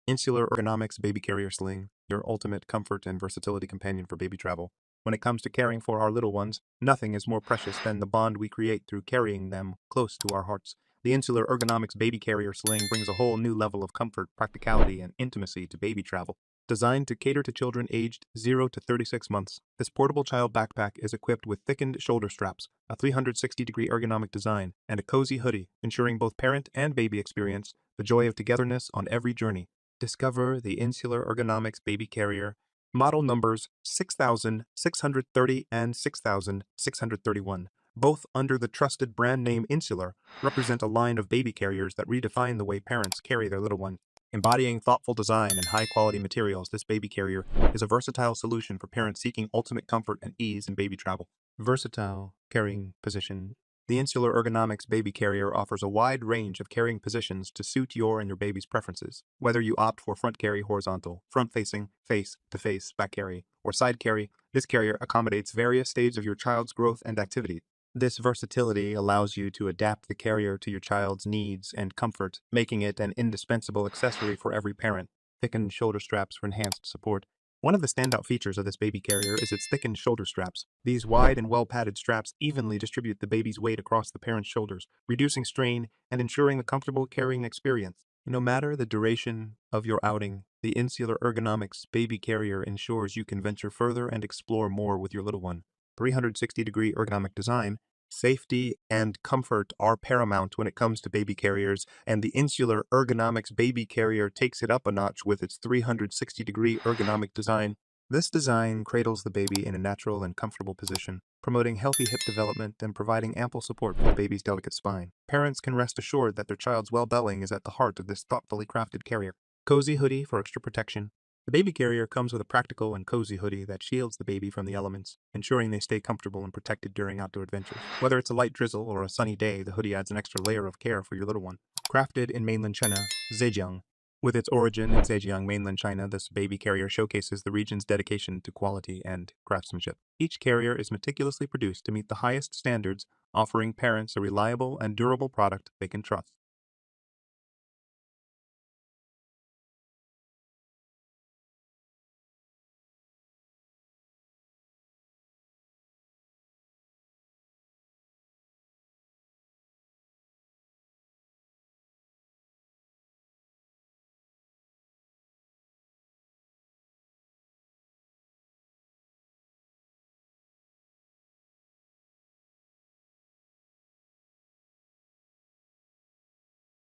Insular Ergonomics Baby Carrier Sling, your ultimate comfort and versatility companion for baby travel. When it comes to caring for our little ones, nothing is more precious than the bond we create through carrying them close to our hearts. The Insular Ergonomics Baby Carrier Sling brings a whole new level of comfort, practicality, and intimacy to baby travel. Designed to cater to children aged 0 to 36 months, this portable child backpack is equipped with thickened shoulder straps, a 360-degree ergonomic design, and a cozy hoodie, ensuring both parent and baby experience the joy of togetherness on every journey. Discover the Insular Ergonomics Baby Carrier, model numbers 6630 and 6631, both under the trusted brand name Insular, represent a line of baby carriers that redefine the way parents carry their little one. Embodying thoughtful design and high-quality materials, this baby carrier is a versatile solution for parents seeking ultimate comfort and ease in baby travel. Versatile carrying position. The Insular Ergonomics Baby Carrier offers a wide range of carrying positions to suit your and your baby's preferences. Whether you opt for front carry horizontal, front-facing, face-to-face back carry, or side carry, this carrier accommodates various stages of your child's growth and activity. This versatility allows you to adapt the carrier to your child's needs and comfort, making it an indispensable accessory for every parent. Thickened shoulder straps for enhanced support. One of the standout features of this baby carrier is its thickened shoulder straps. These wide and well-padded straps evenly distribute the baby's weight across the parent's shoulders, reducing strain and ensuring a comfortable carrying experience. No matter the duration of your outing, the Insular Ergonomics Baby Carrier ensures you can venture further and explore more with your little one. 360-degree ergonomic design. Safety and comfort are paramount when it comes to baby carriers, and the Insular Ergonomics Baby Carrier takes it up a notch with its 360-degree ergonomic design. This design cradles the baby in a natural and comfortable position, promoting healthy hip development and providing ample support for the baby's delicate spine. Parents can rest assured that their child's well-being is at the heart of this thoughtfully crafted carrier. Cozy hoodie for extra protection. The baby carrier comes with a practical and cozy hoodie that shields the baby from the elements, ensuring they stay comfortable and protected during outdoor adventures. Whether it's a light drizzle or a sunny day, the hoodie adds an extra layer of care for your little one. Crafted in mainland China, Zhejiang. With its origin in Zhejiang, mainland China, this baby carrier showcases the region's dedication to quality and craftsmanship. Each carrier is meticulously produced to meet the highest standards, offering parents a reliable and durable product they can trust.